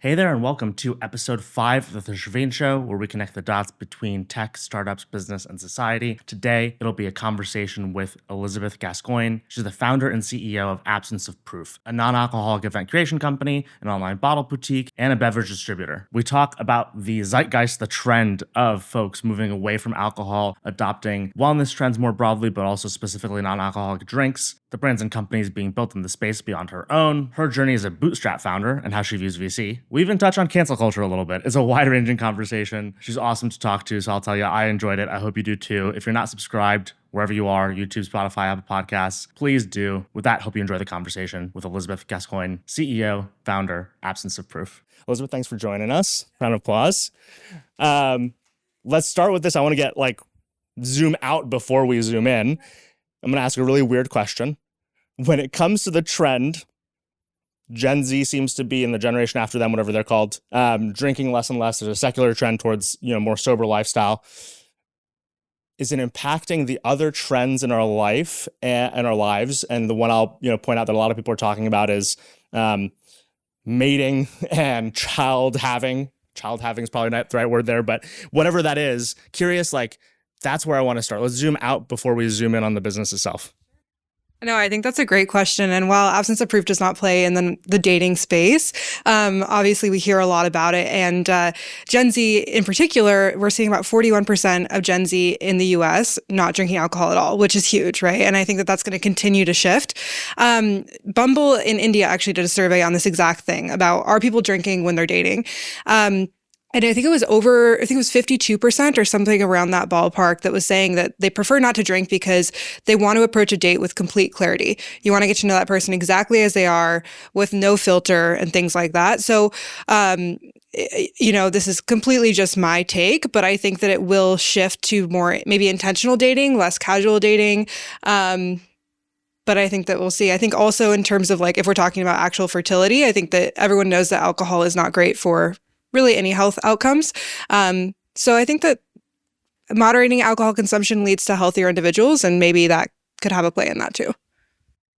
Hey there, and welcome to episode 5 of the Shavine Show, where we connect the dots between tech, startups, business, and society. Today, it'll be a conversation with Elizabeth Gascoigne. She's the founder and CEO of Absence of Proof, a non-alcoholic event curation company, an online bottle boutique, and a beverage distributor. We talk about the zeitgeist, the trend of folks moving away from alcohol, adopting wellness trends more broadly, but also specifically non-alcoholic drinks, the brands and companies being built in the space beyond her own, her journey as a Bootstrapped founder, and how she views VC. We even touch on cancel culture a little bit. It's a wide-ranging conversation. She's awesome to talk to, so I'll tell you, I enjoyed it. I hope you do too. If you're not subscribed, wherever you are, YouTube, Spotify, Apple Podcasts, please do. With that, hope you enjoy the conversation with Elizabeth Gascoigne, CEO, founder, Absence of Proof. Elizabeth, thanks for joining us. Round of applause. Let's start with this. I want to get zoom out before we zoom in. I'm going to ask a really weird question. When it comes to the trend, Gen Z seems to be, in the generation after them, whatever they're called, drinking less and less. There's a secular trend towards, more sober lifestyle. Is it impacting the other trends in our life and our lives? And the one I'll, point out that a lot of people are talking about is mating and child having. Child having is probably not the right word there, but whatever that is, curious, that's where I want to start. Let's zoom out before we zoom in on the business itself. No, I think that's a great question. And while Absence of Proof does not play in the dating space, obviously we hear a lot about it. And Gen Z in particular, we're seeing about 41% of Gen Z in the US not drinking alcohol at all, which is huge, right? And I think that that's going to continue to shift. Bumble in India actually did a survey on this exact thing about, are people drinking when they're dating? And I think it was 52% or something around that ballpark that was saying that they prefer not to drink because they want to approach a date with complete clarity. You want to get to know that person exactly as they are with no filter and things like that. So, this is completely just my take, but I think that it will shift to more maybe intentional dating, less casual dating. But I think that we'll see. I think also in terms of if we're talking about actual fertility, I think that everyone knows that alcohol is not great for really any health outcomes. So I think that moderating alcohol consumption leads to healthier individuals, and maybe that could have a play in that too.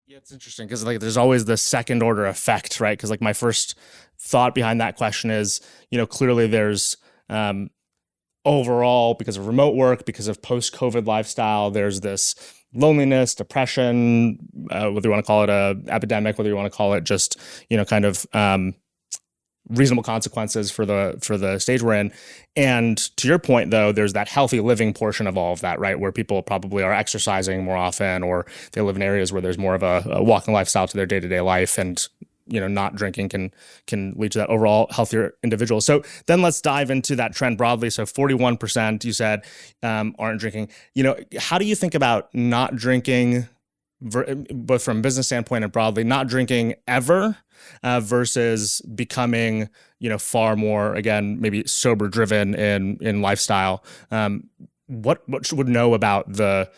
Yeah, it's interesting because there's always the second order effect, right? Because my first thought behind that question is, clearly there's overall, because of remote work, because of post-COVID lifestyle, there's this loneliness, depression, whether you want to call it a epidemic, whether you want to call it just, reasonable consequences for the stage we're in. And to your point, though, there's that healthy living portion of all of that, right? Where people probably are exercising more often, or they live in areas where there's more of a walking lifestyle to their day-to-day life. And, not drinking can lead to that overall healthier individual. So then let's dive into that trend broadly. So 41%, you said, aren't drinking. How do you think about not drinking, both from a business standpoint and broadly, not drinking ever versus becoming, far more, again, maybe sober driven in lifestyle? What should we know about the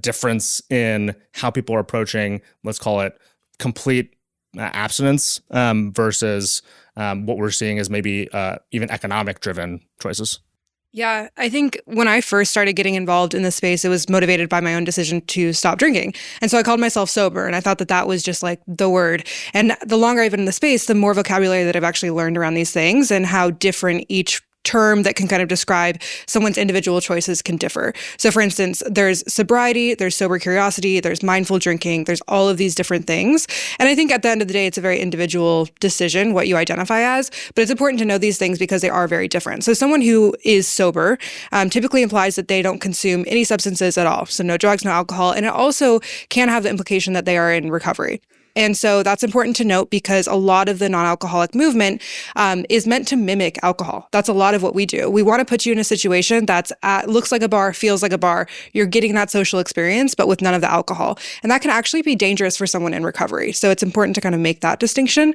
difference in how people are approaching, let's call it complete abstinence versus what we're seeing as maybe even economic driven choices? Yeah, I think when I first started getting involved in this space, it was motivated by my own decision to stop drinking. And so I called myself sober, and I thought that was just the word. And the longer I've been in the space, the more vocabulary that I've actually learned around these things and how different each term that can kind of describe someone's individual choices can differ. So for instance, there's sobriety, there's sober curiosity, there's mindful drinking, there's all of these different things. And I think at the end of the day, it's a very individual decision what you identify as, but it's important to know these things because they are very different. So someone who is sober typically implies that they don't consume any substances at all. So no drugs, no alcohol. And it also can have the implication that they are in recovery. And so that's important to note because a lot of the non-alcoholic movement is meant to mimic alcohol. That's a lot of what we do. We want to put you in a situation that's looks like a bar, feels like a bar. You're getting that social experience, but with none of the alcohol. And that can actually be dangerous for someone in recovery. So it's important to kind of make that distinction.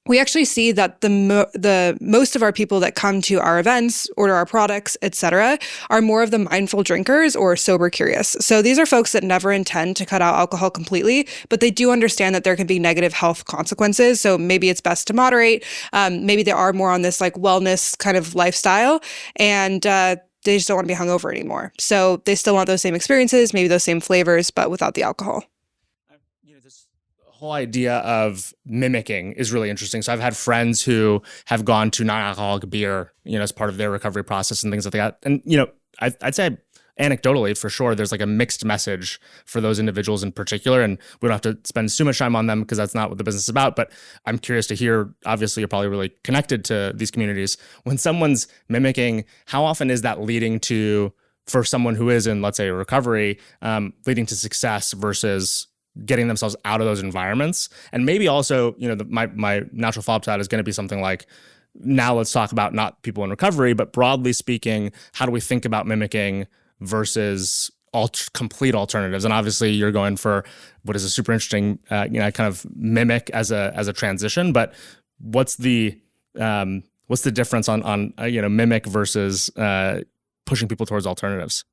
We actually see that the most of our people that come to our events, order our products, etc., are more of the mindful drinkers or sober curious. So these are folks that never intend to cut out alcohol completely, but they do understand that there can be negative health consequences. So maybe it's best to moderate. Maybe they are more on this wellness kind of lifestyle, and they just don't want to be hungover anymore. So they still want those same experiences, maybe those same flavors, but without the alcohol. whole idea of mimicking is really interesting. So I've had friends who have gone to non-alcoholic beer, as part of their recovery process and things like that. And, I'd say anecdotally, for sure, there's like a mixed message for those individuals in particular. And we don't have to spend too much time on them because that's not what the business is about. But I'm curious to hear, obviously, you're probably really connected to these communities. When someone's mimicking, how often is that leading to, for someone who is in, let's say, recovery, leading to success versus getting themselves out of those environments? And maybe also, my natural follow-up to that is going to be something like, now let's talk about not people in recovery, but broadly speaking, how do we think about mimicking versus complete alternatives? And obviously you're going for what is a super interesting, kind of mimic as a transition, but what's the difference on mimic versus pushing people towards alternatives?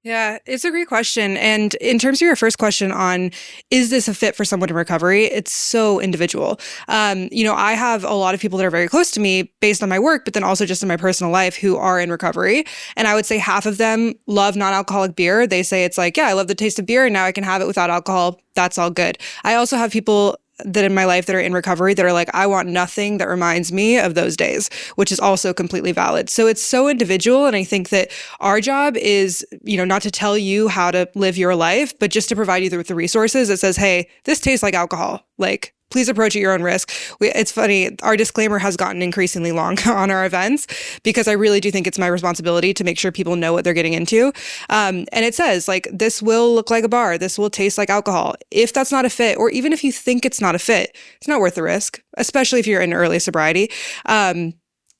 Yeah, it's a great question. And in terms of your first question on, is this a fit for someone in recovery? It's so individual. I have a lot of people that are very close to me based on my work, but then also just in my personal life who are in recovery. And I would say half of them love non-alcoholic beer. They say it's like, yeah, I love the taste of beer and now I can have it without alcohol. That's all good. I also have people that in my life that are in recovery that are like, I want nothing that reminds me of those days, which is also completely valid. So it's so individual. And I think that our job is, not to tell you how to live your life, but just to provide you with the resources that says, hey, this tastes like alcohol. Like, please approach at your own risk. It's funny, our disclaimer has gotten increasingly long on our events because I really do think it's my responsibility to make sure people know what they're getting into. And it says, like, this will look like a bar. This will taste like alcohol. If that's not a fit, or even if you think it's not a fit, it's not worth the risk, especially if you're in early sobriety.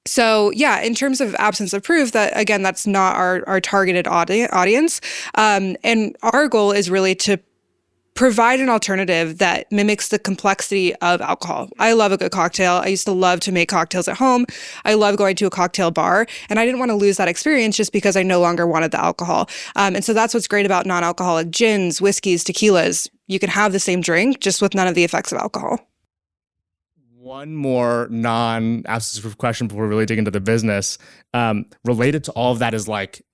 So yeah, in terms of absence of proof, that again, that's not our targeted audience. And our goal is really to provide an alternative that mimics the complexity of alcohol. I love a good cocktail. I used to love to make cocktails at home. I love going to a cocktail bar, and I didn't want to lose that experience just because I no longer wanted the alcohol. And so that's what's great about non-alcoholic gins, whiskeys, tequilas. You can have the same drink just with none of the effects of alcohol. One more non-absence proof question before we really dig into the business. Related to all of that is like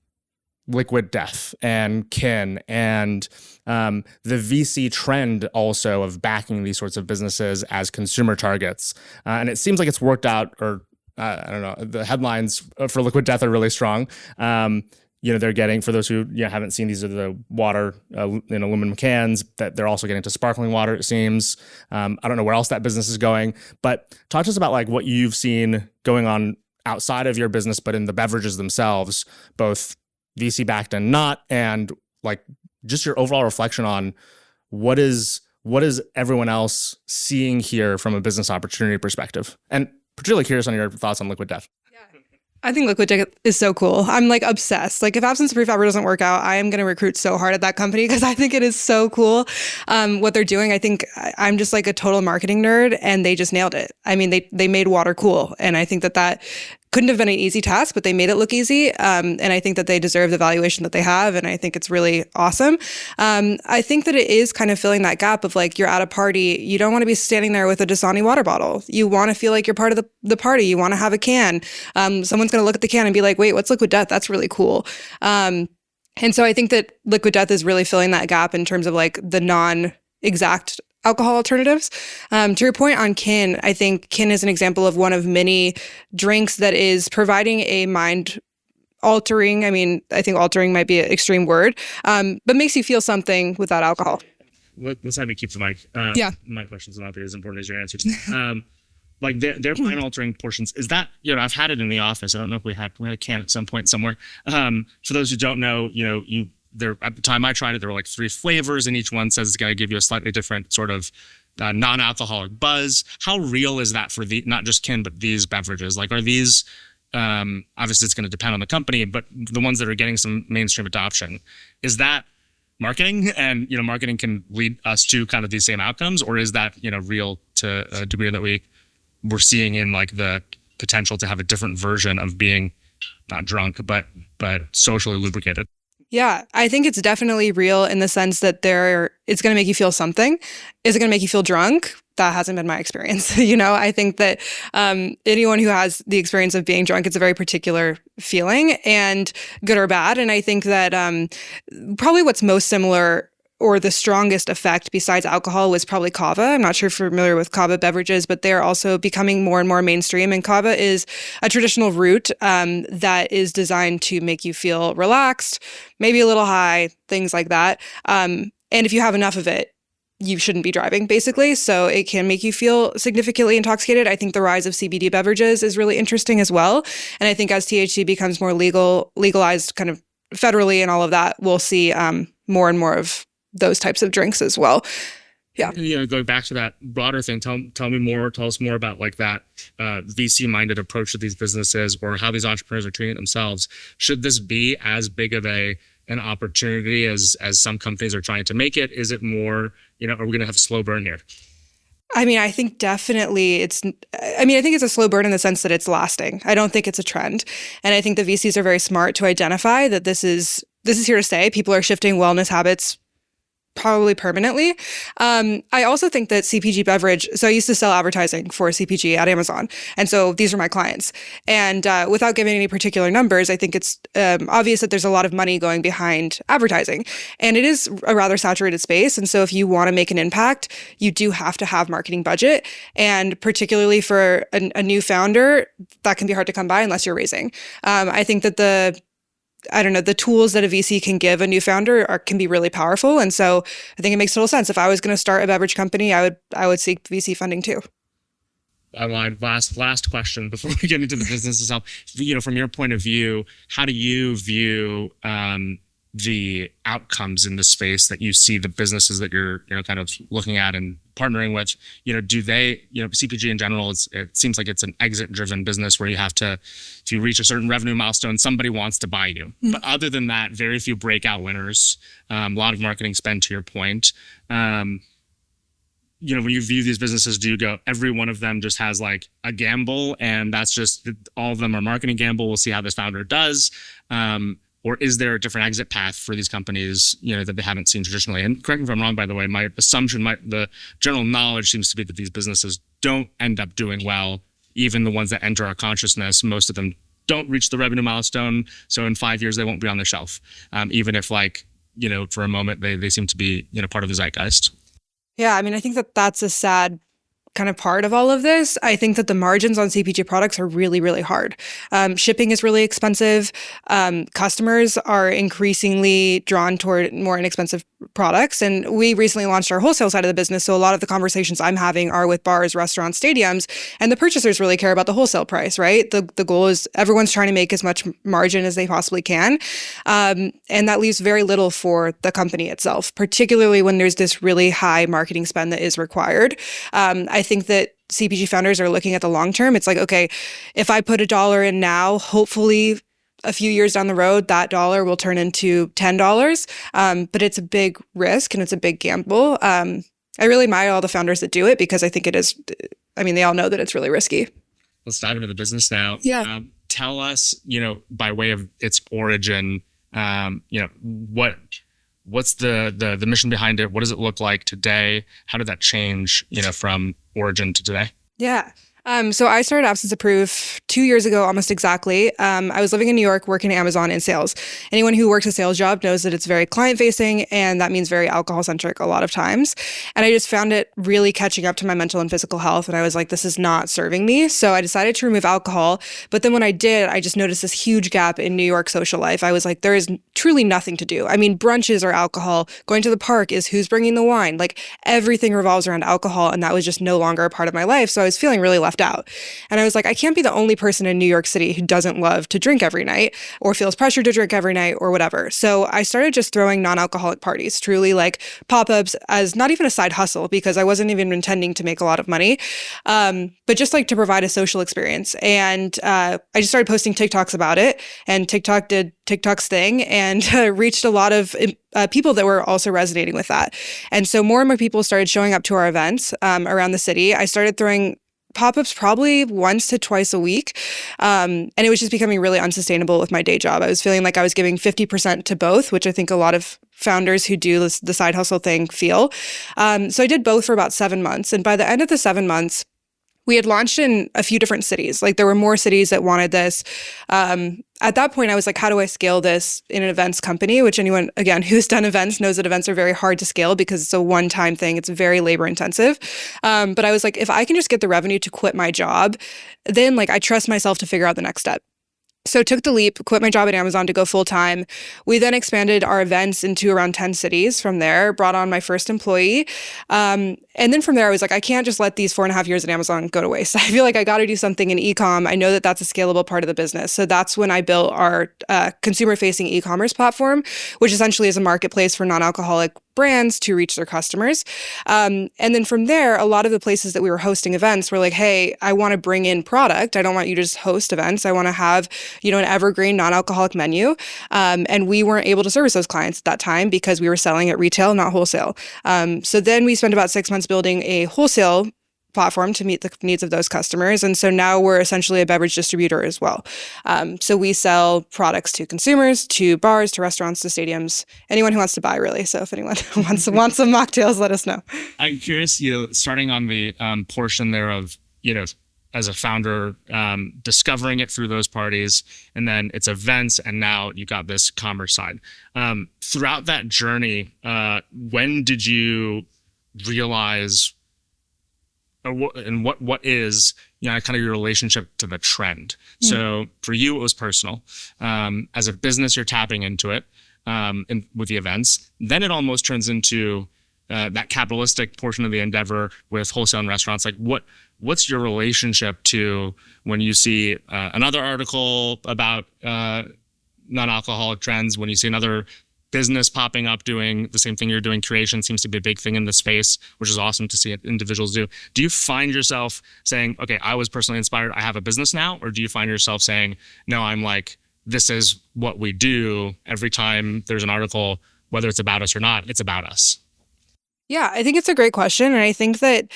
liquid death and kin and the VC trend also of backing these sorts of businesses as consumer targets. And it seems like it's worked out, or I don't know, the headlines for liquid death are really strong. They're getting, for those who haven't seen, these are the water in aluminum cans, that they're also getting to sparkling water, it seems. I don't know where else that business is going, but talk to us about like what you've seen going on outside of your business, but in the beverages themselves, both VC backed and not, and like just your overall reflection on what is everyone else seeing here from a business opportunity perspective, and particularly curious on your thoughts on liquid death. I think liquid death is so cool. I'm like obsessed. Like if absence proof ever doesn't work out, I am going to recruit so hard at that company because I think it is so cool what they're doing. I think I'm just like a total marketing nerd and they just nailed it. I mean, they made water cool. And I think that couldn't have been an easy task, but they made it look easy. And I think that they deserve the valuation that they have. And I think it's really awesome. I think that it is kind of filling that gap of like, you're at a party. You don't want to be standing there with a Dasani water bottle. You want to feel like you're part of the party. You want to have a can. Someone's going to look at the can and be like, wait, what's liquid death? That's really cool. And so I think that liquid death is really filling that gap in terms of like the non-exact alcohol alternatives. To your point on kin, I think kin is an example of one of many drinks that is providing a mind altering. I mean, I think altering might be an extreme word, but makes you feel something without alcohol. Let's have me keep the mic. Yeah. My questions are not as important as your answers. Like their mind altering portions, is that, I've had it in the office. I don't know if we had a can at some point somewhere. For those who don't know, at the time I tried it, there were like 3 flavors, and each one says it's going to give you a slightly different sort of non-alcoholic buzz. How real is that for not just kin, but these beverages? Like, are these, obviously it's going to depend on the company, but the ones that are getting some mainstream adoption, is that marketing? And, marketing can lead us to kind of these same outcomes, or is that, real to a degree that we're seeing in like the potential to have a different version of being not drunk, but socially lubricated? Yeah, I think it's definitely real in the sense that it's going to make you feel something. Is it going to make you feel drunk? That hasn't been my experience. I think that anyone who has the experience of being drunk, it's a very particular feeling, and good or bad. And I think that probably what's most similar or the strongest effect besides alcohol was probably kava. I'm not sure if you're familiar with kava beverages, but they're also becoming more and more mainstream. And kava is a traditional root that is designed to make you feel relaxed, maybe a little high, things like that. And if you have enough of it, you shouldn't be driving, basically. So it can make you feel significantly intoxicated. I think the rise of CBD beverages is really interesting as well. And I think as THC becomes more legalized kind of federally and all of that, we'll see more and more of those types of drinks as well. Yeah. Going back to that broader thing, tell us more about like that VC-minded approach to these businesses, or how these entrepreneurs are treating themselves. Should this be as big of an opportunity as some companies are trying to make it? Is it more, are we going to have a slow burn here? I mean, I think definitely I think it's a slow burn in the sense that it's lasting. I don't think it's a trend. And I think the VCs are very smart to identify that this is here to stay. People are shifting wellness habits probably permanently. I also think that CPG beverage, so I used to sell advertising for CPG at Amazon. And so these are my clients. And without giving any particular numbers, I think it's obvious that there's a lot of money going behind advertising. And it is a rather saturated space. And so if you want to make an impact, you do have to have marketing budget. And particularly for a new founder, that can be hard to come by unless you're raising. I think that the tools that a VC can give a new founder can be really powerful. And so I think it makes total sense. If I was going to start a beverage company, I would seek VC funding too. I lied. Last question before we get into the business itself. From your point of view, how do you view the outcomes in the space that you see the businesses that you're kind of looking at and partnering with? Do they, CPG in general, it seems like it's an exit driven business where you have to, if you reach a certain revenue milestone, somebody wants to buy you. Mm-hmm. But other than that, very few breakout winners, a lot of marketing spend, to your point. When you view these businesses, do you go, every one of them just has like a gamble and that's just, all of them are marketing gamble, we'll see how this founder does? Or is there a different exit path for these companies, that they haven't seen traditionally? And correct me if I'm wrong, by the way, my assumption, the general knowledge seems to be that these businesses don't end up doing well. Even the ones that enter our consciousness, most of them don't reach the revenue milestone. So in 5 years, they won't be on the shelf. Even if for a moment, they seem to be, part of the zeitgeist. Yeah, I mean, I think that that's a sad kind of part of all of this. I think that the margins on CPG products are really, really hard. Shipping is really expensive. Customers are increasingly drawn toward more inexpensive products. And we recently launched our wholesale side of the business. So a lot of the conversations I'm having are with bars, restaurants, stadiums, and the purchasers really care about the wholesale price, right? The goal is everyone's trying to make as much margin as they possibly can. And that leaves very little for the company itself, particularly when there's this really high marketing spend that is required. I think that CPG founders are looking at the long term. It's like, okay, if I put $1 in now, hopefully a few years down the road, that dollar will turn into $10. But it's a big risk and it's a big gamble. I really admire all the founders that do it because I think it is, they all know that it's really risky. Let's dive into the business now. Yeah. Tell us, by way of its origin, what's the mission behind it? What does it look like today? How did that change, from origin to today? Yeah. So I started Absence Approved 2 years ago, almost exactly. I was living in New York, working at Amazon in sales. Anyone who works a sales job knows that it's very client-facing, and that means very alcohol-centric a lot of times. And I just found it really catching up to my mental and physical health, and I was like, this is not serving me. So I decided to remove alcohol. But then when I did, I just noticed this huge gap in New York social life. I was like, there is truly nothing to do. Brunches are alcohol. Going to the park is who's bringing the wine. Like, everything revolves around alcohol, and that was just no longer a part of my life. So I was feeling really left out. And I was like, I can't be the only person in New York City who doesn't love to drink every night or feels pressure to drink every night or whatever. So I started just throwing non-alcoholic parties, truly like pop-ups, as not even a side hustle because I wasn't even intending to make a lot of money, but just like to provide a social experience. And I just started posting TikToks about it, and TikTok did TikTok's thing and reached a lot of people that were also resonating with that. And so more and more people started showing up to our events around the city. I started throwing pop-ups probably once to twice a week. And it was just becoming really unsustainable with my day job. I was feeling like I was giving 50% to both, which I think a lot of founders who do the side hustle thing feel. So I did both for about 7 months. And by the end of the 7 months, we had launched in a few different cities. Like, there were more cities that wanted this. And at that point, I was like, how do I scale this in an events company? Which anyone, again, who's done events knows that events are very hard to scale because it's a one-time thing. It's very labor intensive. But I was like, if I can just get the revenue to quit my job, then like I trust myself to figure out the next step. So took the leap, quit my job at Amazon to go full time. We then expanded our events into around 10 cities from there, brought on my first employee. And then from there, I was like, I can't just let these 4.5 years at Amazon go to waste. I feel like I got to do something in e-com. I know that that's a scalable part of the business. So that's when I built our consumer-facing e-commerce platform, which essentially is a marketplace for non-alcoholic brands to reach their customers. And then from there, a lot of the places that we were hosting events were like, hey, I want to bring in product. I don't want you to just host events. I want to have, an evergreen non-alcoholic menu. And we weren't able to service those clients at that time because we were selling at retail, not wholesale. So then we spent about 6 months building a wholesale platform to meet the needs of those customers. And so now we're essentially a beverage distributor as well. So we sell products to consumers, to bars, to restaurants, to stadiums, anyone who wants to buy really. So if anyone wants some mocktails, let us know. I'm curious, starting on the portion there of, as a founder, discovering it through those parties, and then it's events, and now you got this commerce side. Throughout that journey, when did you realize, and what is kind of your relationship to the trend? Mm-hmm. So for you, it was personal. As a business, you're tapping into it with the events. Then it almost turns into that capitalistic portion of the endeavor with wholesale and restaurants. Like what's your relationship to when you see another article about non-alcoholic trends, when you see another business popping up doing the same thing you're doing? Curation seems to be a big thing in the space, which is awesome to see individuals do. Do you find yourself saying, okay, I was personally inspired, I have a business now? Or do you find yourself saying, no, I'm like, this is what we do every time there's an article, whether it's about us or not, it's about us? Yeah, I think it's a great question. And I think that,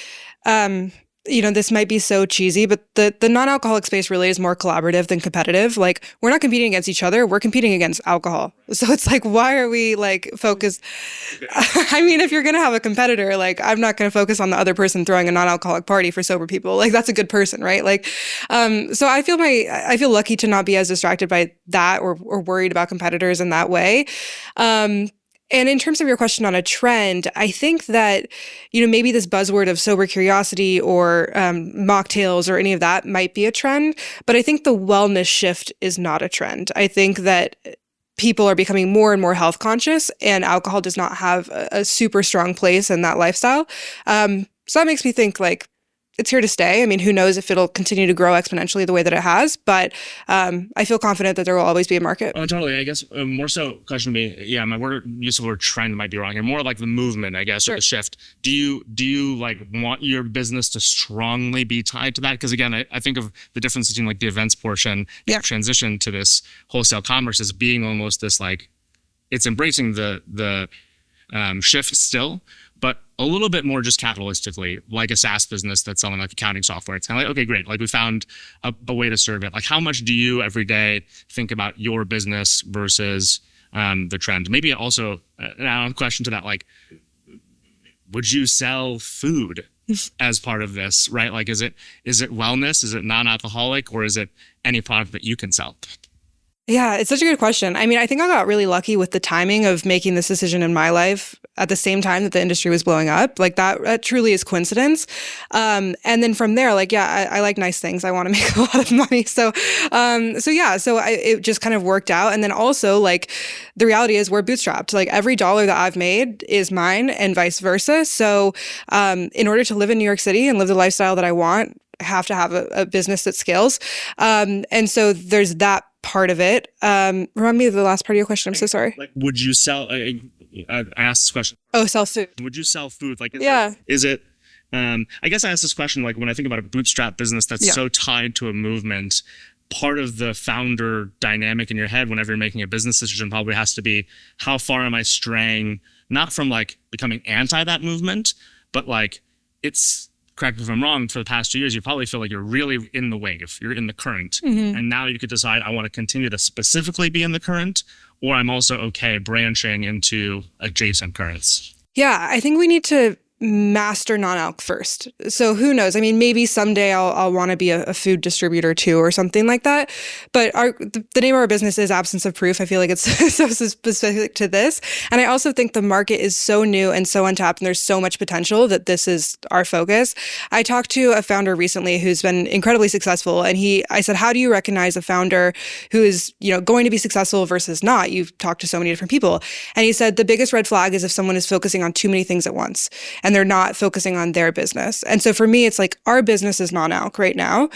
this might be so cheesy, but the non-alcoholic space really is more collaborative than competitive. Like, we're not competing against each other. We're competing against alcohol. So it's like, why are we like focused? I mean, if you're going to have a competitor, like, I'm not going to focus on the other person throwing a non-alcoholic party for sober people. Like, that's a good person, right? Like, so I feel lucky to not be as distracted by that or worried about competitors in that way. And in terms of your question on a trend, I think that, maybe this buzzword of sober curiosity or mocktails or any of that might be a trend, but I think the wellness shift is not a trend. I think that people are becoming more and more health conscious, and alcohol does not have a super strong place in that lifestyle. So that makes me think like, it's here to stay. I mean, who knows if it'll continue to grow exponentially the way that it has, but I feel confident that there will always be a market. Oh, totally. I guess more so question would be, my use of the word trend might be wrong here. More like the movement, I guess, sure, or the shift. Do you like want your business to strongly be tied to that? Because again, I think of the difference between like the events portion, transition to this wholesale commerce as being almost this like, it's embracing the shift still, but a little bit more just capitalistically, like a SaaS business that's selling like accounting software. It's kind of like, okay, great. Like we found a way to serve it. Like how much do you every day think about your business versus the trend? Maybe also a question to that, like, would you sell food as part of this, right? Like, is it wellness? Is it non-alcoholic, or is it any product that you can sell? Yeah, it's such a good question. I mean, I think I got really lucky with the timing of making this decision in my life at the same time that the industry was blowing up. Like that truly is coincidence. And then from there, like, yeah, I like nice things. I want to make a lot of money. So it just kind of worked out. And then also like the reality is we're bootstrapped. Like every dollar that I've made is mine and vice versa. So in order to live in New York City and live the lifestyle that I want, I have to have a business that scales. And so there's that part of it. Remind me of the last part of your question. I'm so sorry. Like, would you sell? I asked this question. Oh, sell food. Would you sell food? Like, yeah. Is it? I guess I asked this question like when I think about a bootstrap business that's so tied to a movement. Part of the founder dynamic in your head whenever you're making a business decision probably has to be, how far am I straying? Not from like becoming anti that movement, but like it's. Correct me if I'm wrong, for the past 2 years, you probably feel like you're really in the wave, you're in the current. Mm-hmm. And now you could decide, I want to continue to specifically be in the current, or I'm also okay branching into adjacent currents. Yeah, I think we need to master non-alc first. So who knows? I mean, maybe someday I'll want to be a food distributor too, or something like that. But the name of our business is Absence of Proof. I feel like it's so specific to this. And I also think the market is so new and so untapped, and there's so much potential that this is our focus. I talked to a founder recently who's been incredibly successful, and I said, how do you recognize a founder who is, going to be successful versus not? You've talked to so many different people. And he said, the biggest red flag is if someone is focusing on too many things at once, and they're not focusing on their business. And so for me, it's like our business is non-alc right now.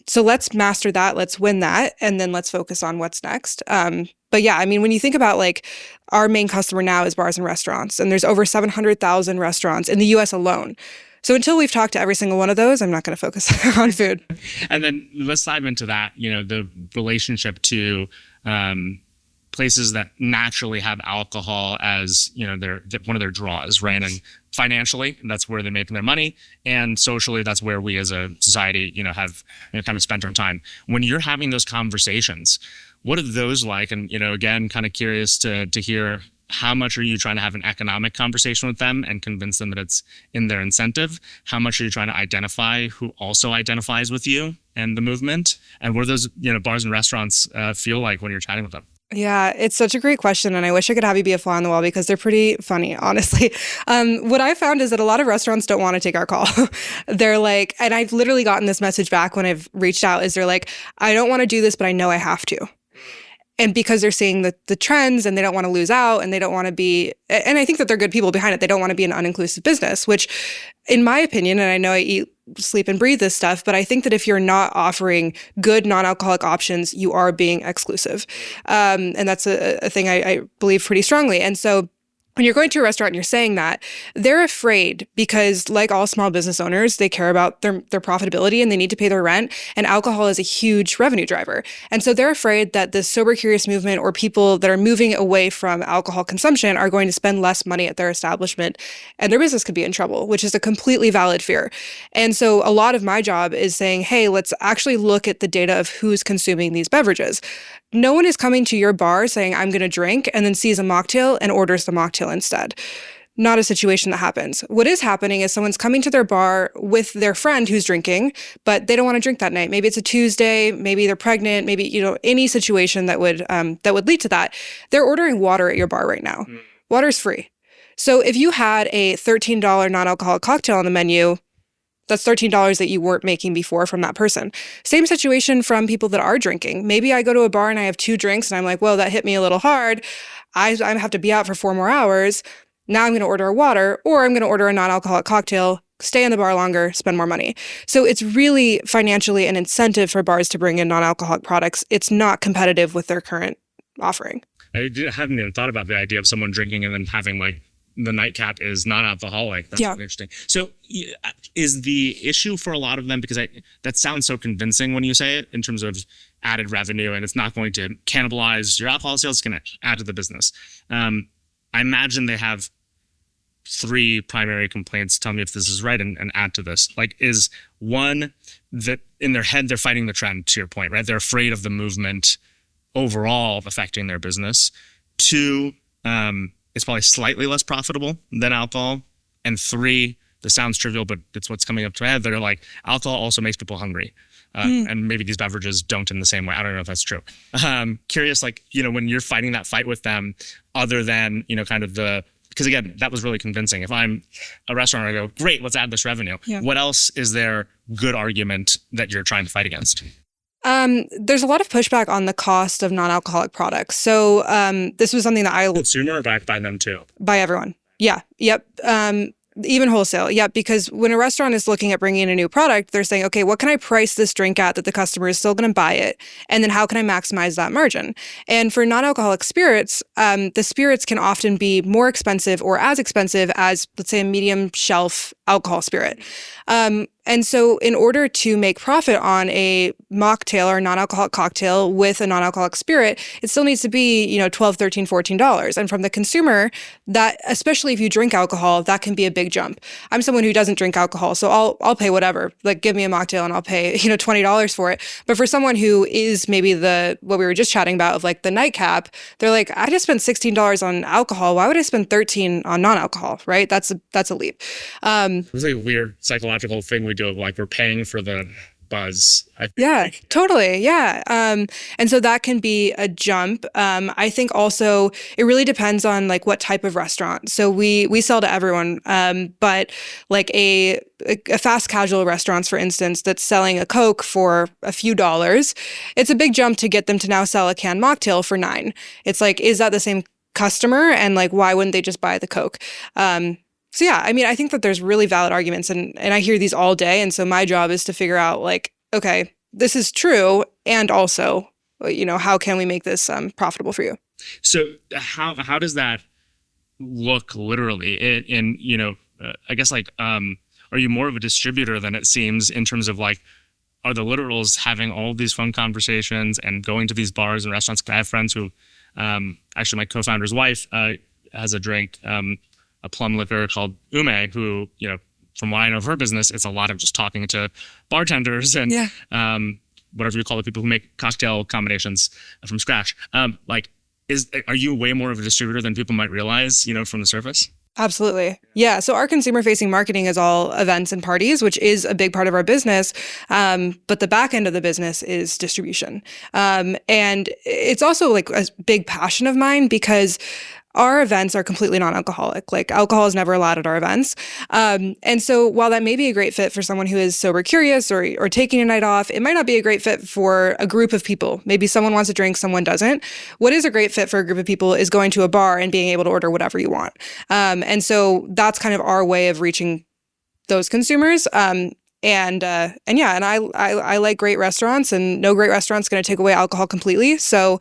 So let's master that, let's win that, and then let's focus on what's next. But yeah, I mean, when you think about like our main customer now is bars and restaurants, and there's over 700,000 restaurants in the US alone. So until we've talked to every single one of those, I'm not going to focus on food. And then let's dive into that, the relationship to places that naturally have alcohol as, one of their draws, right? And financially, that's where they make their money. And socially, that's where we as a society, have kind of spent our time. When you're having those conversations, what are those like? And, again, kind of curious to hear, how much are you trying to have an economic conversation with them and convince them that it's in their incentive? How much are you trying to identify who also identifies with you and the movement? And what do those, bars and restaurants feel like when you're chatting with them? Yeah, it's such a great question. And I wish I could have you be a fly on the wall because they're pretty funny, honestly. What I found is that a lot of restaurants don't want to take our call. They're like, and I've literally gotten this message back when I've reached out, is they're like, I don't want to do this, but I know I have to. And because they're seeing the trends and they don't want to lose out and they don't want to be, and I think that they're good people behind it, they don't want to be an uninclusive business, which in my opinion, and I know I eat, sleep and breathe this stuff, but I think that if you're not offering good non-alcoholic options, you are being exclusive. And that's a thing I believe pretty strongly. And so when you're going to a restaurant and you're saying that, they're afraid because, like all small business owners, they care about their profitability and they need to pay their rent. And alcohol is a huge revenue driver. And so they're afraid that the sober curious movement or people that are moving away from alcohol consumption are going to spend less money at their establishment and their business could be in trouble, which is a completely valid fear. And so a lot of my job is saying, hey, let's actually look at the data of who's consuming these beverages. No one is coming to your bar saying, I'm going to drink, and then sees a mocktail and orders the mocktail instead. Not a situation that happens. What is happening is someone's coming to their bar with their friend who's drinking, but they don't want to drink that night. Maybe it's a Tuesday, maybe they're pregnant, maybe, any situation that would lead to that. They're ordering water at your bar right now. Water's free. So if you had a $13 non-alcoholic cocktail on the menu, that's $13 that you weren't making before from that person. Same situation from people that are drinking. Maybe I go to a bar and I have 2 drinks and I'm like, well, that hit me a little hard. I have to be out for 4 more hours. Now I'm going to order a water, or I'm going to order a non-alcoholic cocktail, stay in the bar longer, spend more money. So it's really financially an incentive for bars to bring in non-alcoholic products. It's not competitive with their current offering. I hadn't even thought about the idea of someone drinking and then having like the nightcap is non-alcoholic. That's really interesting. So is the issue for a lot of them, because that sounds so convincing when you say it in terms of added revenue, and it's not going to cannibalize your alcohol sales, it's going to add to the business. I imagine they have 3 primary complaints. Tell me if this is right and add to this. Like, is one that in their head, they're fighting the trend, to your point, right? They're afraid of the movement overall affecting their business. 2, it's probably slightly less profitable than alcohol. And 3, this sounds trivial, but it's what's coming up to my head. They're like, alcohol also makes people hungry. And maybe these beverages don't in the same way. I don't know if that's true. Curious, like, when you're fighting that fight with them, other than, kind of because again, that was really convincing. If I'm a restaurant, I go, great, let's add this revenue. Yeah. What else is there good argument that you're trying to fight against? There's a lot of pushback on the cost of non-alcoholic products. So this was something that consumer or backed by them too? By everyone. Yeah. Yep. Even wholesale. Yeah. Because when a restaurant is looking at bringing in a new product, they're saying, okay, what can I price this drink at that the customer is still going to buy it? And then how can I maximize that margin? And for non-alcoholic spirits, the spirits can often be more expensive or as expensive as, let's say, a medium shelf alcohol spirit. And so in order to make profit on a mocktail or non-alcoholic cocktail with a non-alcoholic spirit, it still needs to be, $12, $13, $14. And from the consumer, that, especially if you drink alcohol, that can be a big jump. I'm someone who doesn't drink alcohol, so I'll pay whatever. Like, give me a mocktail and I'll pay, $20 for it. But for someone who is maybe what we were just chatting about of like the nightcap, they're like, I just spent $16 on alcohol. Why would I spend $13 on non-alcohol, right? That's a leap. It's like a weird psychological thing we do of like we're paying for the buzz. Yeah, totally. Yeah. And so that can be a jump. I think also it really depends on like what type of restaurant. So we sell to everyone, but like a fast casual restaurants, for instance, that's selling a Coke for a few dollars, it's a big jump to get them to now sell a canned mocktail for $9. It's like, is that the same customer? And like, why wouldn't they just buy the Coke? So yeah, I mean, I think that there's really valid arguments and I hear these all day. And so my job is to figure out like, okay, this is true. And also, how can we make this profitable for you? So how does that look literally I guess like, are you more of a distributor than it seems in terms of like, are the literals having all these fun conversations and going to these bars and restaurants? I have friends who, actually my co-founder's wife has a drink, a plum liquor called Ume, who, from what I know of her business, it's a lot of just talking to bartenders and whatever you call the people who make cocktail combinations from scratch. Are you way more of a distributor than people might realize, from the surface? Absolutely. Yeah. So our consumer-facing marketing is all events and parties, which is a big part of our business. But the back end of the business is distribution. And it's also like a big passion of mine because our events are completely non-alcoholic. Like alcohol is never allowed at our events. And so while that may be a great fit for someone who is sober curious or taking a night off, it might not be a great fit for a group of people. Maybe someone wants to drink, someone doesn't. What is a great fit for a group of people is going to a bar and being able to order whatever you want. And so that's kind of our way of reaching those consumers. And I like great restaurants, and no great restaurant's going to take away alcohol completely. So,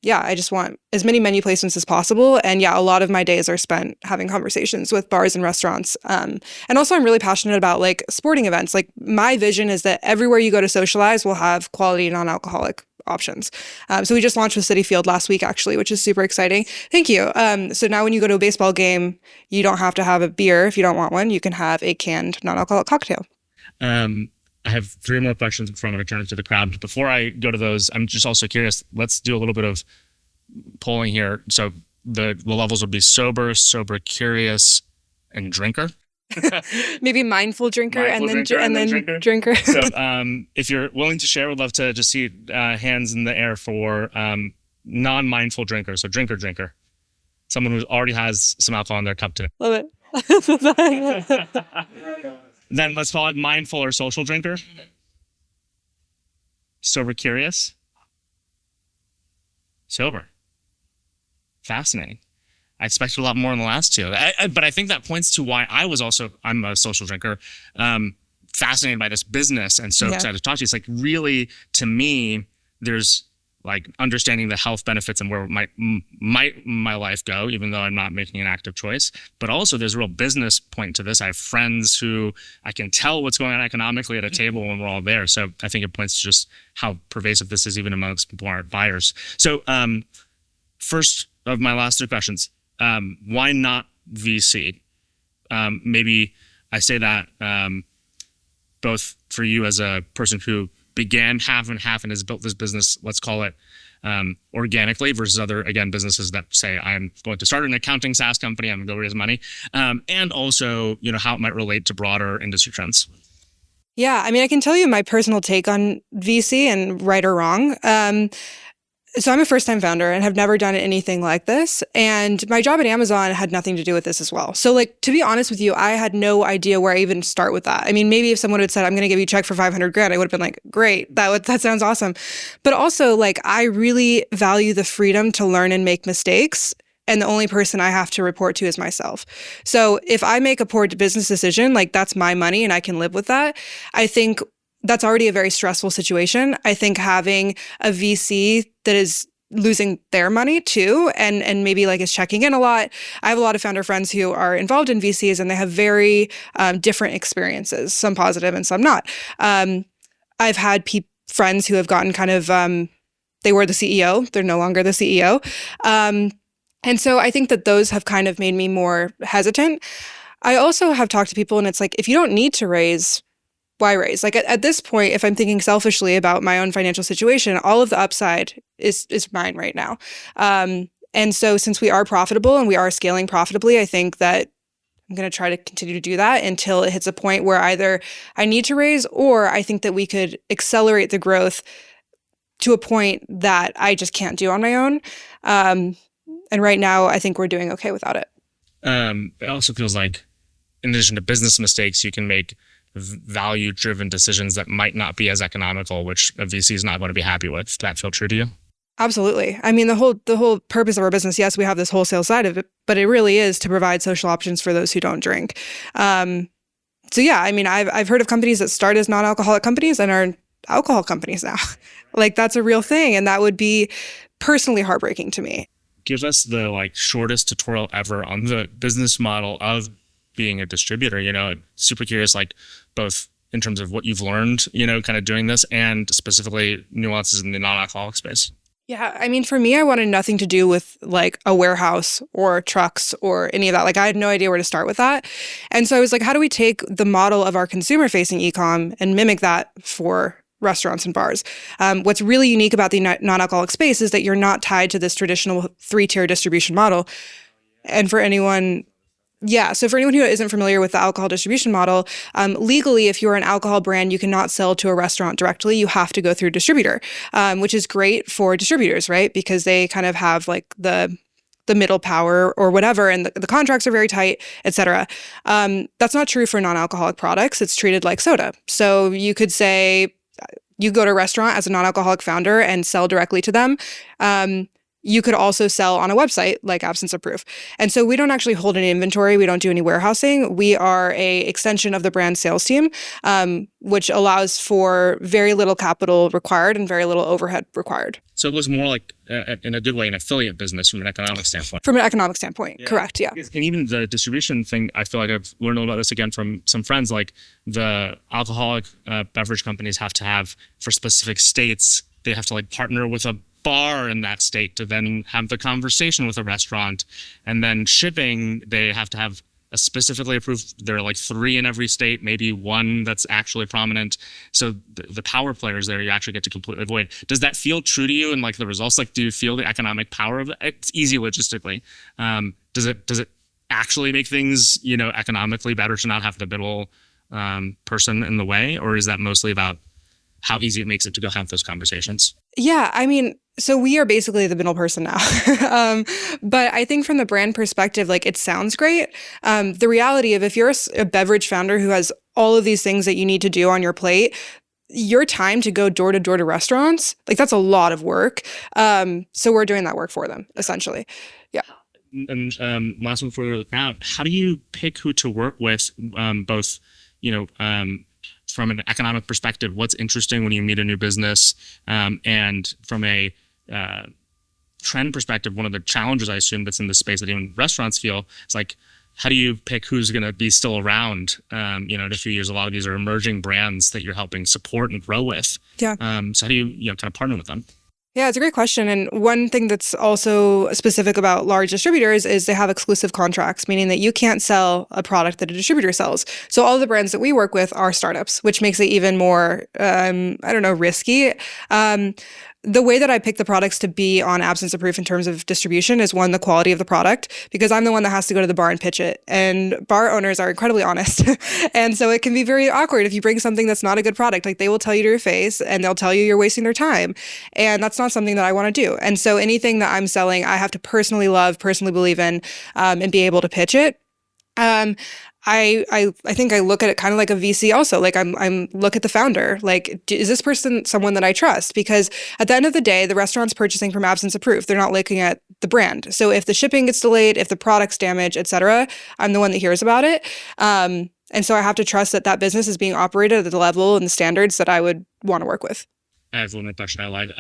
I just want as many menu placements as possible. And a lot of my days are spent having conversations with bars and restaurants. And also I'm really passionate about like sporting events. Like my vision is that everywhere you go to socialize will have quality non-alcoholic options. So we just launched with Citi Field last week, actually, which is super exciting. Thank you. So now when you go to a baseball game, you don't have to have a beer if you don't want one. You can have a canned non-alcoholic cocktail. I have 3 more questions before I'm going to turn it to the crowd. But before I go to those, I'm just also curious. Let's do a little bit of polling here. So the levels would be sober, curious, and drinker. Maybe mindful drinker and then drinker. So if you're willing to share, we'd love to just see hands in the air for non-mindful drinker. So drinker. Someone who already has some alcohol in their cup today. Love it. Then let's call it mindful or social drinker. Sober curious. Sober. Fascinating. I expected a lot more in the last 2. But I think that points to why I'm a social drinker, fascinated by this business and so excited to talk to you. It's like really, to me, there's like understanding the health benefits and where my life go, even though I'm not making an active choice. But also there's a real business point to this. I have friends who I can tell what's going on economically at a table when we're all there. So I think it points to just how pervasive this is even amongst people who aren't buyers. So first of my last 3 questions, why not VC? Maybe I say that both for you as a person who began half and half and has built this business, let's call it organically, versus other, again, businesses that say, I'm going to start an accounting SaaS company, I'm going to go raise money. And also, how it might relate to broader industry trends. Yeah, I mean, I can tell you my personal take on VC and right or wrong. So I'm a first-time founder and have never done anything like this. And my job at Amazon had nothing to do with this as well. So like, to be honest with you, I had no idea where I even start with that. I mean, maybe if someone had said, I'm going to give you a check for $500,000, I would have been like, great, that sounds awesome. But also like, I really value the freedom to learn and make mistakes. And the only person I have to report to is myself. So if I make a poor business decision, like that's my money and I can live with that. I think that's already a very stressful situation. I think having a VC that is losing their money too, and maybe like is checking in a lot. I have a lot of founder friends who are involved in VCs, and they have very different experiences, some positive and some not. I've had friends who have gotten kind of, they were the CEO, they're no longer the CEO. And so I think that those have kind of made me more hesitant. I also have talked to people, and it's like, if you don't need to raise, why raise? Like at this point, if I'm thinking selfishly about my own financial situation, all of the upside is mine right now. And so since we are profitable and we are scaling profitably, I think that I'm going to try to continue to do that until it hits a point where either I need to raise, or I think that we could accelerate the growth to a point that I just can't do on my own. And right now, I think we're doing okay without it. It also feels like, in addition to business mistakes, you can make value-driven decisions that might not be as economical, which a VC is not going to be happy with. Does that feel true to you? Absolutely. I mean, the whole purpose of our business, yes, we have this wholesale side of it, but it really is to provide social options for those who don't drink. So yeah, I mean, I've heard of companies that start as non-alcoholic companies and are alcohol companies now. Like, that's a real thing, and that would be personally heartbreaking to me. Give us the shortest tutorial ever on the business model of being a distributor. Super curious, both in terms of what you've learned, kind of doing this, and specifically nuances in the non-alcoholic space. Yeah, I mean, for me, I wanted nothing to do with a warehouse or trucks or any of that. I had no idea where to start with that. And so I was like, how do we take the model of our consumer-facing e-com and mimic that for restaurants and bars? What's really unique about the non-alcoholic space is that you're not tied to this traditional 3-tier distribution model. And for anyone... Yeah. So for anyone who isn't familiar with the alcohol distribution model, legally, if you're an alcohol brand, you cannot sell to a restaurant directly. You have to go through a distributor, which is great for distributors, right? Because they kind of have the middle power or whatever, and the contracts are very tight, et cetera. That's not true for non-alcoholic products. It's treated like soda. So you could say you go to a restaurant as a non-alcoholic founder and sell directly to them. You could also sell on a website like Absence of Proof. And so we don't actually hold any inventory. We don't do any warehousing. We are a extension of the brand sales team, which allows for very little capital required and very little overhead required. So it looks more like, in a good way, an affiliate business from an economic standpoint. From an economic standpoint, yeah. Correct, yeah. And even the distribution thing, I feel like I've learned about this again from some friends, the alcoholic beverage companies have to have, for specific states, they have to partner with a bar in that state to then have the conversation with a restaurant. And then shipping, they have to have a specifically approved, there are 3 in every state, maybe 1 that's actually prominent. So the power players there, you actually get to completely avoid. Does that feel true to you and the results? Do you feel the economic power of it? It's easy logistically. Does it actually make things, economically better to not have the middle person in the way? Or is that mostly about how easy it makes it to go have those conversations? Yeah, I mean, so we are basically the middle person now. But I think from the brand perspective, it sounds great. The reality of if you're a beverage founder who has all of these things that you need to do on your plate, your time to go door to door to restaurants, that's a lot of work. So we're doing that work for them, essentially. Yeah. And last one before we look out, how do you pick who to work with, both, from an economic perspective, what's interesting when you meet a new business, and from a trend perspective, one of the challenges I assume that's in this space that even restaurants feel is how do you pick who's going to be still around? In a few years, a lot of these are emerging brands that you're helping support and grow with. Yeah. So how do you kind of partner with them? Yeah, it's a great question. And one thing that's also specific about large distributors is they have exclusive contracts, meaning that you can't sell a product that a distributor sells. So all of the brands that we work with are startups, which makes it even more, risky. The way that I pick the products to be on Absence of Proof in terms of distribution is, one, the quality of the product, because I'm the one that has to go to the bar and pitch it. And bar owners are incredibly honest. And so it can be very awkward if you bring something that's not a good product. They will tell you to your face, and they'll tell you you're wasting their time. And that's not something that I want to do. And so anything that I'm selling, I have to personally love, personally believe in, and be able to pitch it. I think I look at it kind of like a VC also. I'm look at the founder. Is this person someone that I trust? Because at the end of the day, the restaurant's purchasing from Absence of Proof. They're not looking at the brand. So if the shipping gets delayed, if the product's damaged, et cetera, I'm the one that hears about it. And so I have to trust that business is being operated at the level and the standards that I would want to work with. I have one more question. I lied.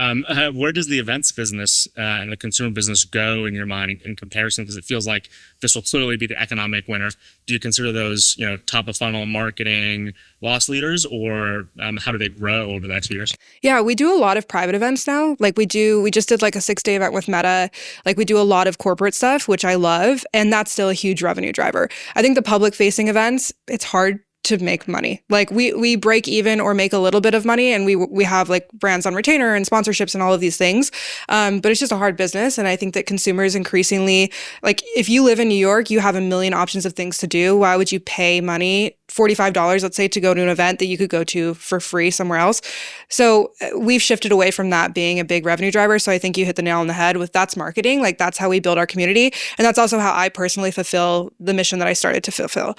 Where does the events business and the consumer business go in your mind in comparison? Because it feels like this will clearly be the economic winner. Do you consider those, top of funnel marketing loss leaders, or how do they grow over that 2 years? Yeah, we do a lot of private events now. Like we just did like a 6-day event with Meta. Like we do a lot of corporate stuff, which I love. And that's still a huge revenue driver. I think the public facing events, it's hard to make money. Like we break even or make a little bit of money, and we have like brands on retainer and sponsorships and all of these things. But it's just a hard business. And I think that consumers increasingly, like if you live in New York, you have a million options of things to do. Why would you pay money, $45, let's say, to go to an event that you could go to for free somewhere else? So we've shifted away from that being a big revenue driver. So I think you hit the nail on the head with that's marketing. Like that's how we build our community. And that's also how I personally fulfill the mission that I started to fulfill.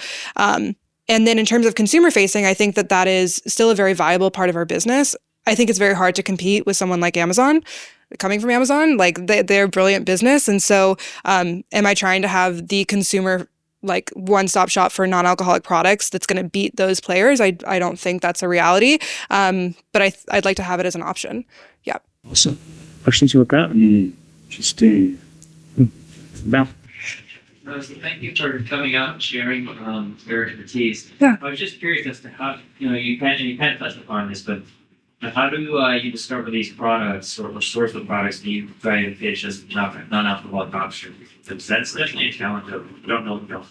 And then in terms of consumer facing, I think that is still a very viable part of our business. I think it's very hard to compete with someone like Amazon. Coming from Amazon, like they're a brilliant business. And so am I trying to have the consumer like one-stop shop for non-alcoholic products that's going to beat those players? I don't think that's a reality. But I'd like to have it as an option. Yeah. Awesome. Questions you about? Interesting. Val? Thank you for coming out and sharing your expertise. Yeah. I was just curious as to how, you kind of touched upon this, but how do you discover these products or source the products that you try to pitch as non-alcoholic option? Because that's definitely a challenge of we don't know.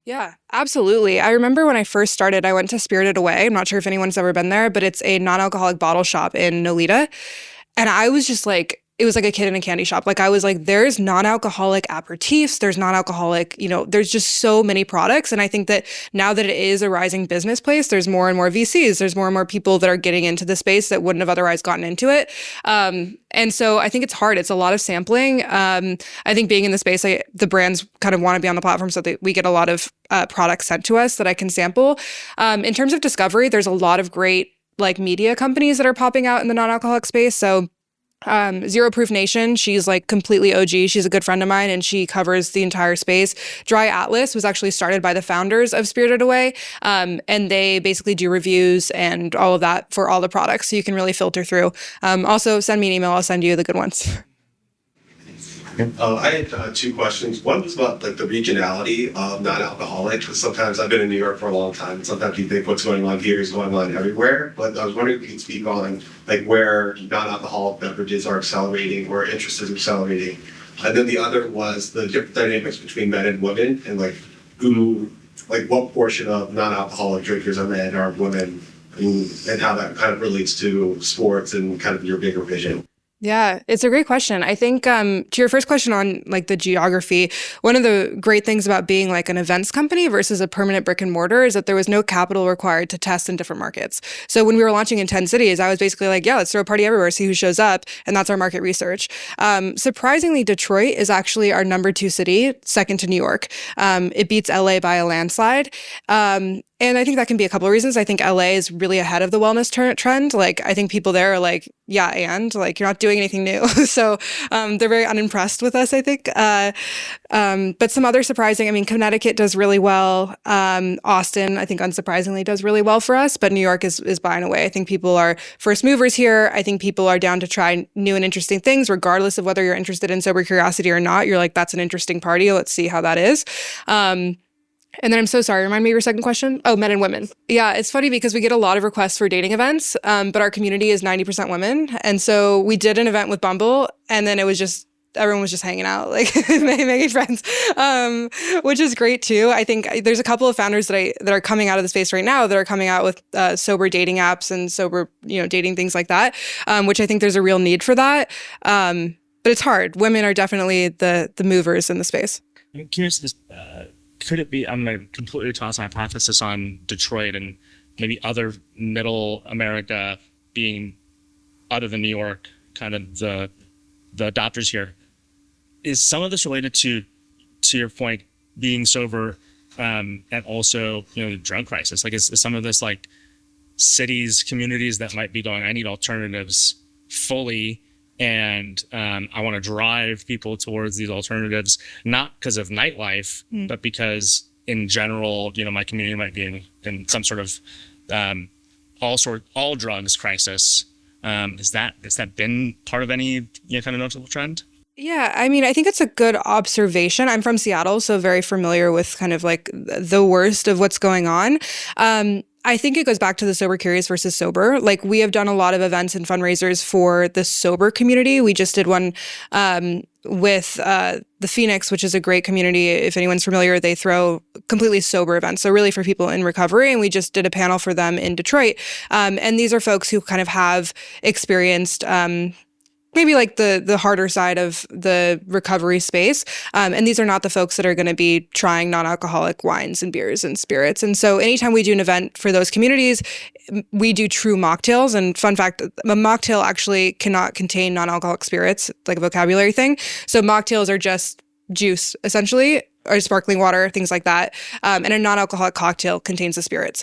Yeah, absolutely. I remember when I first started, I went to Spirited Away. I'm not sure if anyone's ever been there, but it's a non-alcoholic bottle shop in Nolita. And I was just like, it was like a kid in a candy shop. Like I was like, there's non-alcoholic aperitifs, there's non-alcoholic, there's just so many products. And I think that now that it is a rising business place, there's more and more VCs, there's more and more people that are getting into the space that wouldn't have otherwise gotten into it. And so I think it's hard. It's a lot of sampling. I think being in the space, the brands kind of want to be on the platform so that we get a lot of products sent to us that I can sample. In terms of discovery, there's a lot of great like media companies that are popping out in the non-alcoholic space. So Zero Proof Nation, she's like completely OG. She's a good friend of mine and she covers the entire space. Dry Atlas was actually started by the founders of Spirited Away. And they basically do reviews and all of that for all the products. So you can really filter through. Also send me an email. I'll send you the good ones. I had two questions. One was about like the regionality of non-alcoholic, because sometimes I've been in New York for a long time, and sometimes you think what's going on here is going on everywhere. But I was wondering if you could speak on like where non-alcoholic beverages are accelerating or interest is accelerating. And then the other was the different dynamics between men and women, and like what portion of non-alcoholic drinkers are men or women, and how that kind of relates to sports and kind of your bigger vision. Yeah, it's a great question. I think to your first question on like the geography, one of the great things about being like an events company versus a permanent brick and mortar is that there was no capital required to test in different markets. So when we were launching in 10 cities, I was basically like, yeah, let's throw a party everywhere, see who shows up. And that's our market research. Surprisingly, Detroit is actually our number 2 city, second to New York. It beats LA by a landslide. And I think that can be a couple of reasons. I think LA is really ahead of the wellness trend. Like, I think people there are like, yeah, and like, you're not doing anything new. So they're very unimpressed with us, I think. But some other surprising, I mean, Connecticut does really well. Austin, I think unsurprisingly, does really well for us. But New York is buying away. I think people are first movers here. I think people are down to try new and interesting things, regardless of whether you're interested in sober curiosity or not. You're like, that's an interesting party. Let's see how that is. And then I'm so sorry, remind me your second question. Oh, men and women. Yeah, it's funny because we get a lot of requests for dating events, but our community is 90% women. And so we did an event with Bumble, and then it was just, everyone was just hanging out, like making friends, which is great too. I think there's a couple of founders that are coming out of the space right now that are coming out with sober dating apps and sober, dating things like that, which I think there's a real need for that. But it's hard. Women are definitely the movers in the space. I'm curious, could it be, I'm going to completely toss a hypothesis on Detroit and maybe other middle America being, other than New York, kind of the adopters here. Is some of this related to your point, being sober, and also, the drug crisis? Like, is some of this like cities, communities that might be going, I need alternatives fully, and I want to drive people towards these alternatives, not because of nightlife, but because in general, my community might be in some sort of all drugs crisis. Has that been part of any kind of notable trend? Yeah, I mean, I think it's a good observation. I'm from Seattle, so very familiar with kind of like the worst of what's going on. I think it goes back to the sober curious versus sober. Like, we have done a lot of events and fundraisers for the sober community. We just did one with the Phoenix, which is a great community. If anyone's familiar, they throw completely sober events. So really for people in recovery. And we just did a panel for them in Detroit. And these are folks who kind of have experienced maybe like the harder side of the recovery space. And these are not the folks that are going to be trying non-alcoholic wines and beers and spirits. And so anytime we do an event for those communities, we do true mocktails. And fun fact, a mocktail actually cannot contain non-alcoholic spirits, like a vocabulary thing. So mocktails are just juice, essentially, or sparkling water, things like that. And a non-alcoholic cocktail contains the spirits.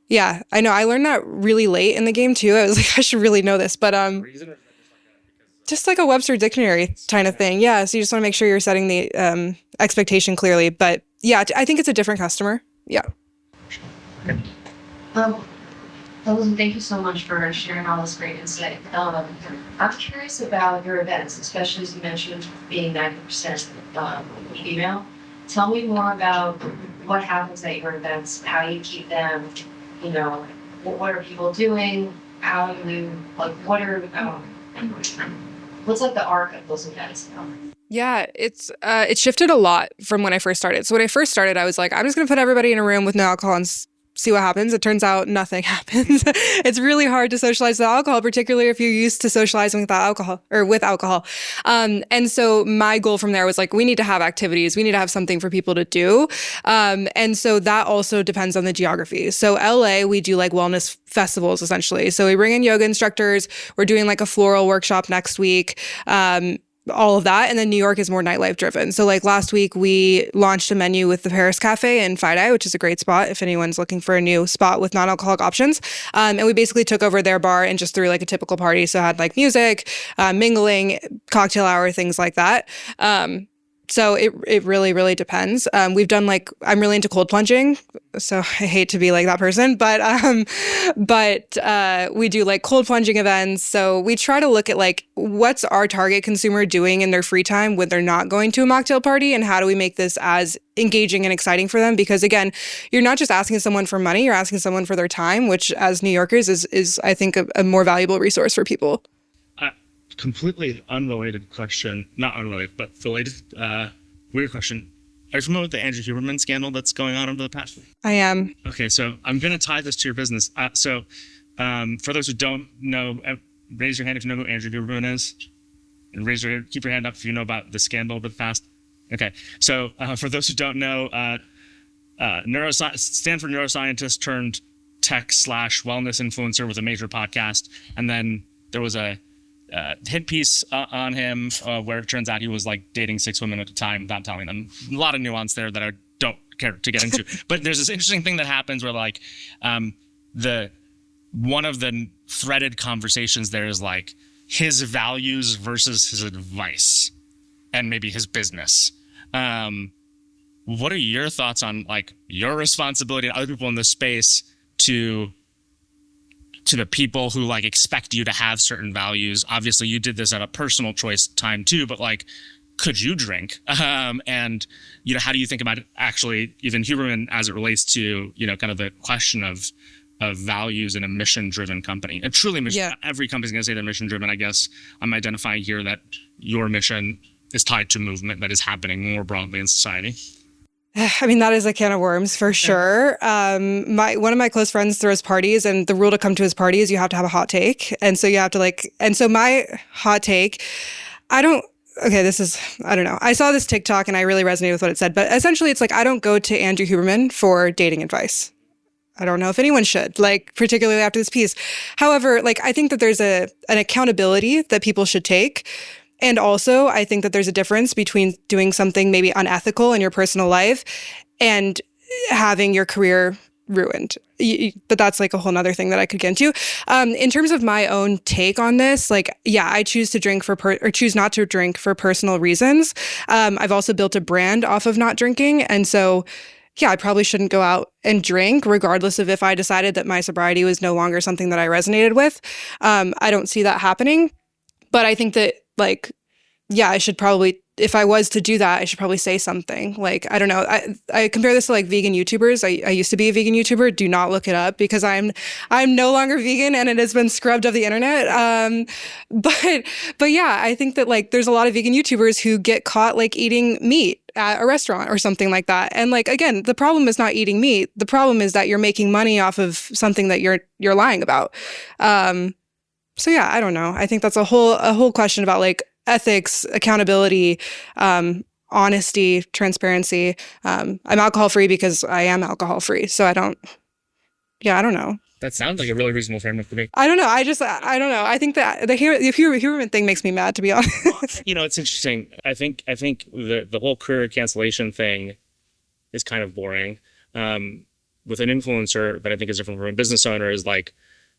Yeah, I know. I learned that really late in the game too. I was like, I should really know this. But just like a Webster dictionary kind of thing. Yeah. So you just want to make sure you're setting the expectation clearly. But yeah, I think it's a different customer. Yeah. Elizabeth, thank you so much for sharing all this great insight. I'm curious about your events, especially as you mentioned being 90% female. Tell me more about what happens at your events, how you keep them, what are people doing, how you, like, what are, what's like the arc of those events? Yeah, it shifted a lot from when I first started. So when I first started, I was like, I'm just going to put everybody in a room with no alcohol and see what happens. It turns out nothing happens. It's really hard to socialize with alcohol, particularly if you're used to socializing without alcohol or with alcohol. And so my goal from there was like, we need to have activities. We need to have something for people to do. And so that also depends on the geography. So LA, we do like wellness festivals essentially. So we bring in yoga instructors. We're doing like a floral workshop next week. All of that. And then New York is more nightlife driven. So like last week, we launched a menu with the Paris Cafe in Fidei, which is a great spot if anyone's looking for a new spot with non-alcoholic options. And we basically took over their bar and just threw like a typical party. So had like music, mingling, cocktail hour, things like that. So it really, really depends. We've done like, I'm really into cold plunging. So I hate to be like that person, but we do like cold plunging events. So we try to look at like, what's our target consumer doing in their free time when they're not going to a mocktail party? And how do we make this as engaging and exciting for them? Because again, you're not just asking someone for money, you're asking someone for their time, which as New Yorkers is I think a more valuable resource for people. Completely unrelated question, not unrelated, but related, weird question. Are you familiar with the Andrew Huberman scandal that's going on over the past week? I am. Okay, so I'm going to tie this to your business. For those who don't know, raise your hand if you know who Andrew Huberman is. And keep your hand up if you know about the scandal over the past. Okay, so for those who don't know, Stanford neuroscientist turned tech/wellness influencer with a major podcast. And then there was a hit piece on him where it turns out he was like dating 6 women at a time without telling them. A lot of nuance there that I don't care to get into. But there's this interesting thing that happens where like one of the threaded conversations there is like his values versus his advice and maybe his business. What are your thoughts on like your responsibility and other people in this space to the people who like expect you to have certain values? Obviously you did this at a personal choice time too, but like, could you drink? And, how do you think about it actually, even Huberman as it relates to, kind of the question of values in a mission driven company? And truly mission, yeah. Every company's going to say they're mission driven. I guess I'm identifying here that your mission is tied to movement that is happening more broadly in society. I mean, that is a can of worms for sure. One of my close friends throws parties, and the rule to come to his party is you have to have a hot take. And so you have to so my hot take, I don't know. I saw this TikTok and I really resonated with what it said, but essentially it's like, I don't go to Andrew Huberman for dating advice. I don't know if anyone should, particularly after this piece. However, I think that there's an accountability that people should take. And also, I think that there's a difference between doing something maybe unethical in your personal life and having your career ruined. But that's a whole nother thing that I could get into. In terms of my own take on this, I choose to drink choose not to drink for personal reasons. I've also built a brand off of not drinking. And so yeah, I probably shouldn't go out and drink, regardless of if I decided that my sobriety was no longer something that I resonated with. I don't see that happening. But I think that, like, yeah, I should probably, if I was to do that, I should probably say something. Like, I don't know. I compare this to like vegan YouTubers. I used to be a vegan YouTuber. Do not look it up because I'm no longer vegan and it has been scrubbed of the internet. But yeah, I think that like there's a lot of vegan YouTubers who get caught like eating meat at a restaurant or something like that. And like, again, the problem is not eating meat. The problem is that you're making money off of something that you're lying about. So yeah, I don't know. I think that's a whole question about like ethics, accountability, honesty, transparency. I'm alcohol free because I am alcohol free. So I don't know. That sounds like a really reasonable framework to me. I don't know. I don't know. I think that the Huberman thing makes me mad, to be honest. You know, it's interesting. I think the whole career cancellation thing is kind of boring. With an influencer that I think is different from a business owner is like,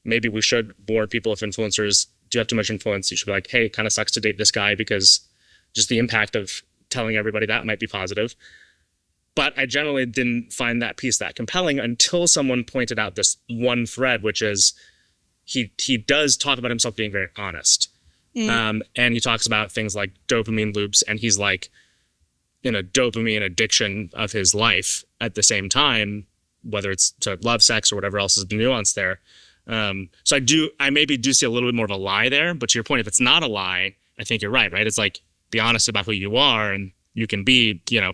maybe we should warn people if influencers do have too much influence. You should be like, hey, it kind of sucks to date this guy because just the impact of telling everybody that might be positive. But I generally didn't find that piece that compelling until someone pointed out this one thread, which is he does talk about himself being very honest. And he talks about things like dopamine loops, and he's like in a dopamine addiction of his life at the same time, whether it's to love, sex, or whatever else is the nuance there. So I maybe do see a little bit more of a lie there, but to your point, if it's not a lie, I think you're right? It's like, be honest about who you are, and you can be, you know,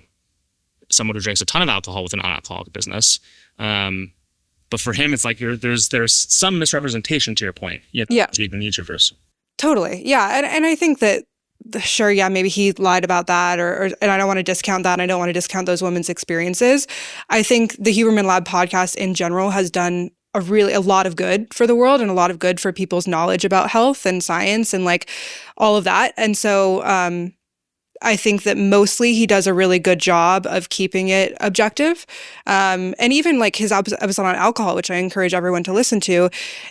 someone who drinks a ton of alcohol with a non-alcoholic business. But for him, it's like there's some misrepresentation to your point. Yeah. Even YouTubers. Totally. Yeah. And I think that, sure, yeah, maybe he lied about that, and I don't want to discount that. And I don't want to discount those women's experiences. I think the Huberman Lab podcast in general has done a lot of good for the world and a lot of good for people's knowledge about health and science and like all of that. And so I think that mostly he does a really good job of keeping it objective. And even like his episode on alcohol, which I encourage everyone to listen to,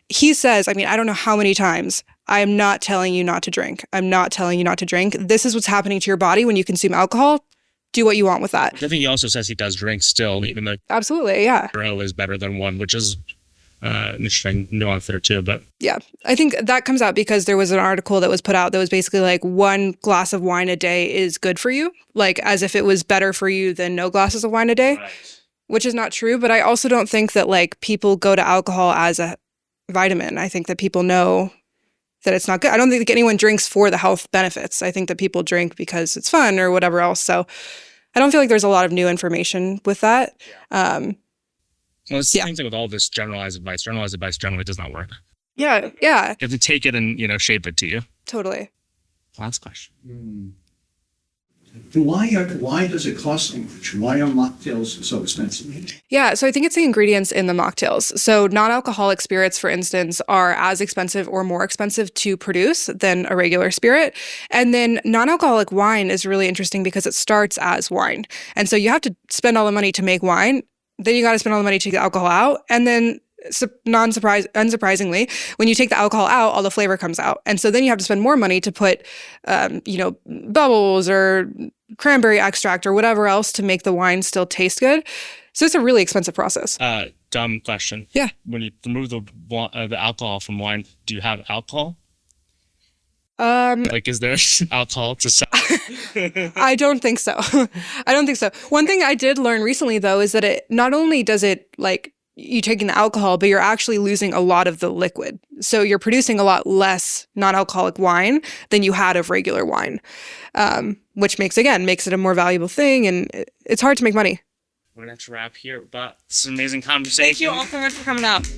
he says, I mean, I don't know how many times, I am not telling you not to drink. I'm not telling you not to drink. This is what's happening to your body when you consume alcohol. Do what you want with that. I think he also says he does drink still, even though absolutely, yeah, 0 is better than 1, which is an interesting nuance there too. But yeah, I think that comes out because there was an article that was put out that was basically like 1 glass of wine a day is good for you, like as if it was better for you than no glasses of wine a day, right. Which is not true. But I also don't think that like people go to alcohol as a vitamin. I think that people know that it's not good. I don't think anyone drinks for the health benefits. I think that people drink because it's fun or whatever else. So I don't feel like there's a lot of new information with that. Well, it's the same thing with all this generalized advice. Generalized advice generally does not work. Yeah. You have to take it and, shape it to you. Totally. Last question. Why does it cost so much? Why are mocktails so expensive? Yeah, so I think it's the ingredients in the mocktails. So non-alcoholic spirits, for instance, are as expensive or more expensive to produce than a regular spirit. And then non-alcoholic wine is really interesting because it starts as wine. And so you have to spend all the money to make wine. Then you got to spend all the money to take the alcohol out. And then unsurprisingly, when you take the alcohol out, all the flavor comes out. And so then you have to spend more money to put, bubbles or cranberry extract or whatever else to make the wine still taste good. So it's a really expensive process. Dumb question. Yeah. When you remove the alcohol from wine, do you have alcohol? Is there alcohol to sell? I don't think so. One thing I did learn recently, though, is that it not only does it like you taking the alcohol, but you're actually losing a lot of the liquid. So you're producing a lot less non-alcoholic wine than you had of regular wine, which makes it a more valuable thing. And it's hard to make money. We're going to have to wrap here, but it's an amazing conversation. Thank you all so much for coming out.